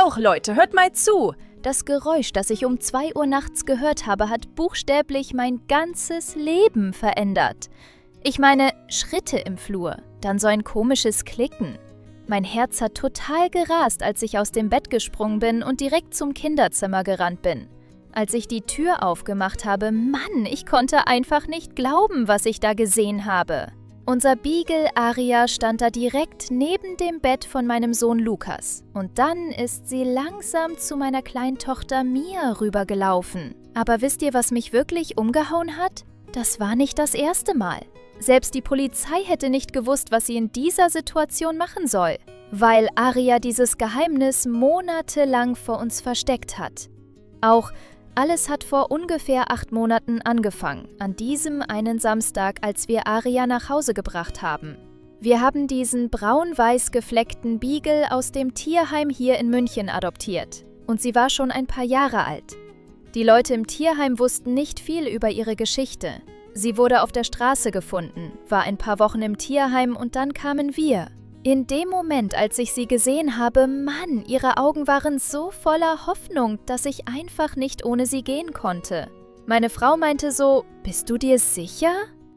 auch, Leute, hört mal zu! Das Geräusch, das ich um 2 Uhr nachts gehört habe, hat buchstäblich mein ganzes Leben verändert. Ich meine, Schritte im Flur, dann so ein komisches Klicken. Mein Herz hat total gerast, als ich aus dem Bett gesprungen bin und direkt zum Kinderzimmer gerannt bin. Als ich die Tür aufgemacht habe, Mann, ich konnte einfach nicht glauben, was ich da gesehen habe. Unser Beagle Aria stand da direkt neben dem Bett von meinem Sohn Lukas. Und dann ist sie langsam zu meiner kleinen Tochter Mia rübergelaufen. Aber wisst ihr, was mich wirklich umgehauen hat? Das war nicht das erste Mal. Selbst die Polizei hätte nicht gewusst, was sie in dieser Situation machen soll, weil Aria dieses Geheimnis monatelang vor uns versteckt hat. Auch alles hat vor ungefähr 8 Monaten angefangen, an diesem einen Samstag, als wir Aria nach Hause gebracht haben. Wir haben diesen braun-weiß gefleckten Beagle aus dem Tierheim hier in München adoptiert und sie war schon ein paar Jahre alt. Die Leute im Tierheim wussten nicht viel über ihre Geschichte. Sie wurde auf der Straße gefunden, war ein paar Wochen im Tierheim und dann kamen wir. In dem Moment, als ich sie gesehen habe, Mann, ihre Augen waren so voller Hoffnung, dass ich einfach nicht ohne sie gehen konnte. Meine Frau meinte so, bist du dir sicher?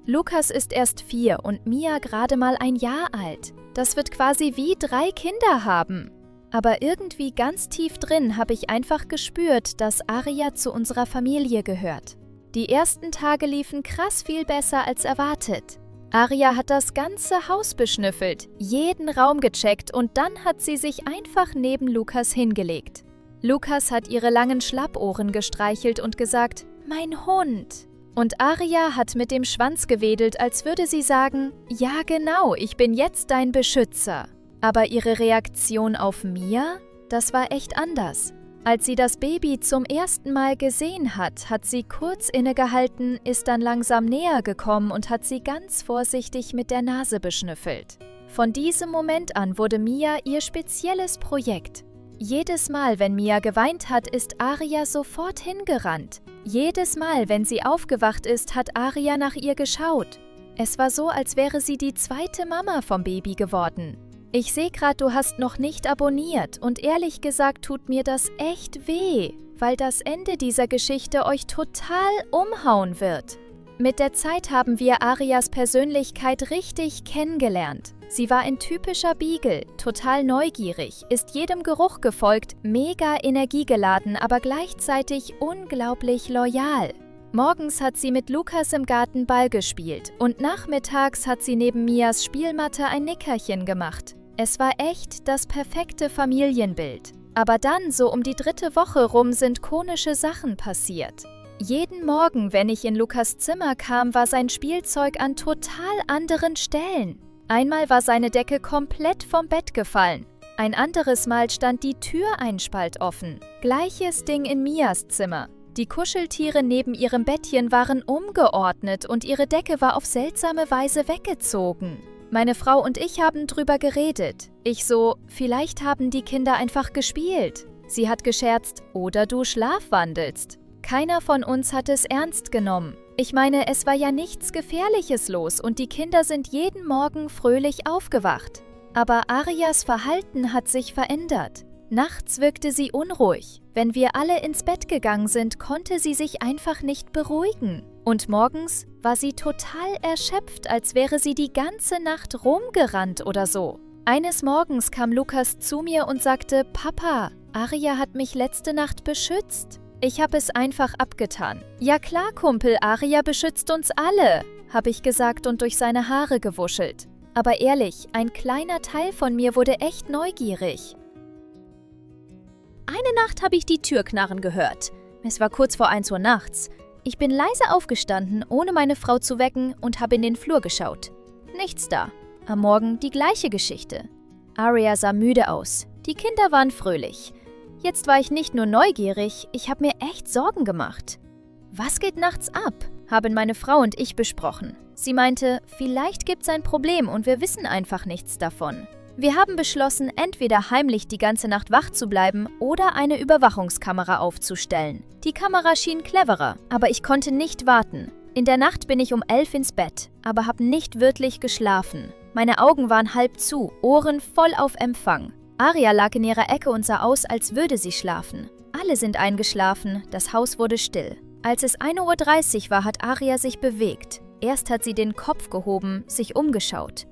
Lukas ist erst 4 und Mia gerade mal 1 Jahr alt. Das wird quasi wie 3 Kinder haben. Aber irgendwie ganz tief drin habe ich einfach gespürt, dass Aria zu unserer Familie gehört. Die ersten Tage liefen krass viel besser als erwartet. Aria hat das ganze Haus beschnüffelt, jeden Raum gecheckt und dann hat sie sich einfach neben Lukas hingelegt. Lukas hat ihre langen Schlappohren gestreichelt und gesagt, mein Hund. Und Aria hat mit dem Schwanz gewedelt, als würde sie sagen, ja genau, ich bin jetzt dein Beschützer. Aber ihre Reaktion auf Mia, das war echt anders. Als sie das Baby zum ersten Mal gesehen hat, hat sie kurz innegehalten, ist dann langsam näher gekommen und hat sie ganz vorsichtig mit der Nase beschnüffelt. Von diesem Moment an wurde Mia ihr spezielles Projekt. Jedes Mal, wenn Mia geweint hat, ist Aria sofort hingerannt. Jedes Mal, wenn sie aufgewacht ist, hat Aria nach ihr geschaut. Es war so, als wäre sie die zweite Mama vom Baby geworden. Ich sehe gerade, du hast noch nicht abonniert und ehrlich gesagt tut mir das echt weh, weil das Ende dieser Geschichte euch total umhauen wird. Mit der Zeit haben wir Arias Persönlichkeit richtig kennengelernt. Sie war ein typischer Beagle, total neugierig, ist jedem Geruch gefolgt, mega energiegeladen, aber gleichzeitig unglaublich loyal. Morgens hat sie mit Lukas im Garten Ball gespielt und nachmittags hat sie neben Mias Spielmatte ein Nickerchen gemacht. Es war echt das perfekte Familienbild. Aber dann, so um die 3. Woche rum, sind komische Sachen passiert. Jeden Morgen, wenn ich in Lukas Zimmer kam, war sein Spielzeug an total anderen Stellen. Einmal war seine Decke komplett vom Bett gefallen. Ein anderes Mal stand die Tür ein Spalt offen. Gleiches Ding in Mias Zimmer. Die Kuscheltiere neben ihrem Bettchen waren umgeordnet und ihre Decke war auf seltsame Weise weggezogen. Meine Frau und ich haben drüber geredet. Ich so, vielleicht haben die Kinder einfach gespielt. Sie hat gescherzt, oder du schlafwandelst. Keiner von uns hat es ernst genommen. Ich meine, es war ja nichts Gefährliches los und die Kinder sind jeden Morgen fröhlich aufgewacht. Aber Arias Verhalten hat sich verändert. Nachts wirkte sie unruhig. Wenn wir alle ins Bett gegangen sind, konnte sie sich einfach nicht beruhigen. Und morgens war sie total erschöpft, als wäre sie die ganze Nacht rumgerannt oder so. Eines Morgens kam Lukas zu mir und sagte, Papa, Aria hat mich letzte Nacht beschützt. Ich habe es einfach abgetan. Ja klar, Kumpel, Aria beschützt uns alle, habe ich gesagt und durch seine Haare gewuschelt. Aber ehrlich, ein kleiner Teil von mir wurde echt neugierig. Eine Nacht habe ich die Tür knarren gehört. Es war kurz vor 1 Uhr nachts. Ich bin leise aufgestanden, ohne meine Frau zu wecken und habe in den Flur geschaut. Nichts da. Am Morgen die gleiche Geschichte. Aria sah müde aus. Die Kinder waren fröhlich. Jetzt war ich nicht nur neugierig, ich habe mir echt Sorgen gemacht. Was geht nachts ab? Haben meine Frau und ich besprochen. Sie meinte, vielleicht gibt's ein Problem und wir wissen einfach nichts davon. Wir haben beschlossen, entweder heimlich die ganze Nacht wach zu bleiben oder eine Überwachungskamera aufzustellen. Die Kamera schien cleverer, aber ich konnte nicht warten. In der Nacht bin ich um 11 ins Bett, aber habe nicht wirklich geschlafen. Meine Augen waren halb zu, Ohren voll auf Empfang. Aria lag in ihrer Ecke und sah aus, als würde sie schlafen. Alle sind eingeschlafen, das Haus wurde still. Als es 1:30 Uhr war, hat Aria sich bewegt. Erst hat sie den Kopf gehoben, sich umgeschaut.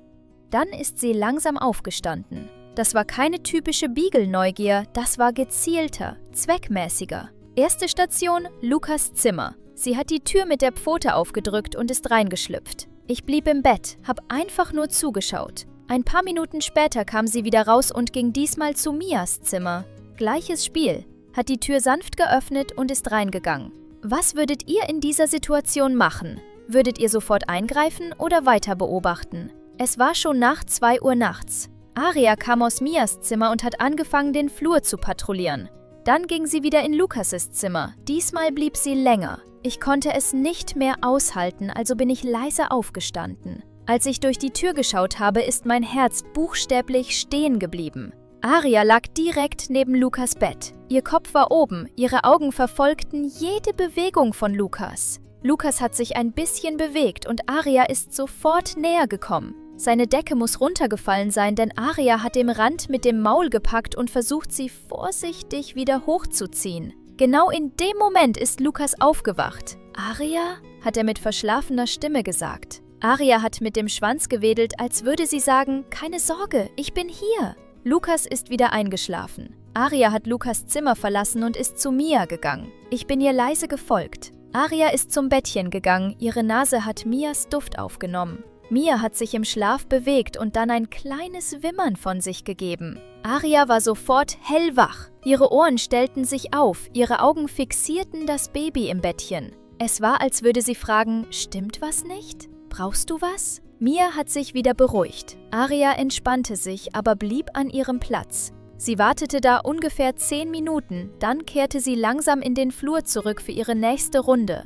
Dann ist sie langsam aufgestanden. Das war keine typische Beagle-Neugier, das war gezielter, zweckmäßiger. Erste Station, Lukas Zimmer. Sie hat die Tür mit der Pfote aufgedrückt und ist reingeschlüpft. Ich blieb im Bett, hab einfach nur zugeschaut. Ein paar Minuten später kam sie wieder raus und ging diesmal zu Mias Zimmer. Gleiches Spiel, hat die Tür sanft geöffnet und ist reingegangen. Was würdet ihr in dieser Situation machen? Würdet ihr sofort eingreifen oder weiter beobachten? Es war schon nach 2 Uhr nachts. Aria kam aus Mias Zimmer und hat angefangen, den Flur zu patrouillieren. Dann ging sie wieder in Lukas' Zimmer. Diesmal blieb sie länger. Ich konnte es nicht mehr aushalten, also bin ich leise aufgestanden. Als ich durch die Tür geschaut habe, ist mein Herz buchstäblich stehen geblieben. Aria lag direkt neben Lukas Bett. Ihr Kopf war oben, ihre Augen verfolgten jede Bewegung von Lukas. Lukas hat sich ein bisschen bewegt und Aria ist sofort näher gekommen. Seine Decke muss runtergefallen sein, denn Aria hat den Rand mit dem Maul gepackt und versucht, sie vorsichtig wieder hochzuziehen. Genau in dem Moment ist Lukas aufgewacht. »Aria?« hat er mit verschlafener Stimme gesagt. Aria hat mit dem Schwanz gewedelt, als würde sie sagen, »Keine Sorge, ich bin hier.« Lukas ist wieder eingeschlafen. Aria hat Lukas Zimmer verlassen und ist zu Mia gegangen. Ich bin ihr leise gefolgt. Aria ist zum Bettchen gegangen, ihre Nase hat Mias Duft aufgenommen. Mia hat sich im Schlaf bewegt und dann ein kleines Wimmern von sich gegeben. Aria war sofort hellwach. Ihre Ohren stellten sich auf, ihre Augen fixierten das Baby im Bettchen. Es war, als würde sie fragen, »Stimmt was nicht? Brauchst du was?« Mia hat sich wieder beruhigt. Aria entspannte sich, aber blieb an ihrem Platz. Sie wartete da ungefähr 10 Minuten, dann kehrte sie langsam in den Flur zurück für ihre nächste Runde.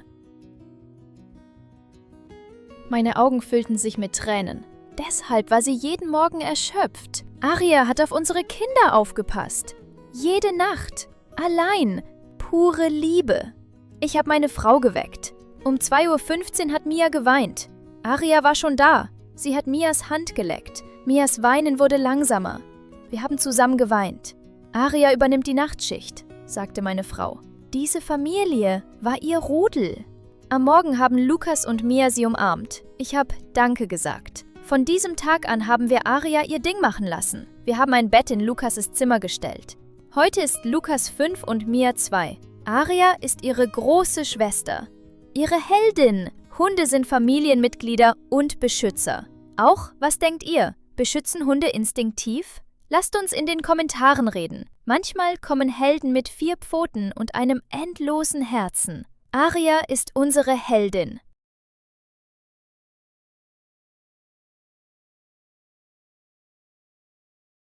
Meine Augen füllten sich mit Tränen. Deshalb war sie jeden Morgen erschöpft. Aria hat auf unsere Kinder aufgepasst. Jede Nacht. Allein. Pure Liebe. Ich habe meine Frau geweckt. Um 2:15 Uhr hat Mia geweint. Aria war schon da. Sie hat Mias Hand geleckt. Mias Weinen wurde langsamer. Wir haben zusammen geweint. Aria übernimmt die Nachtschicht, sagte meine Frau. Diese Familie war ihr Rudel. Am Morgen haben Lukas und Mia sie umarmt. Ich habe Danke gesagt. Von diesem Tag an haben wir Aria ihr Ding machen lassen. Wir haben ein Bett in Lukas' Zimmer gestellt. Heute ist Lukas 5 und Mia 2. Aria ist ihre große Schwester. Ihre Heldin. Hunde sind Familienmitglieder und Beschützer. Auch, was denkt ihr? Beschützen Hunde instinktiv? Lasst uns in den Kommentaren reden. Manchmal kommen Helden mit 4 Pfoten und einem endlosen Herzen. Aria ist unsere Heldin.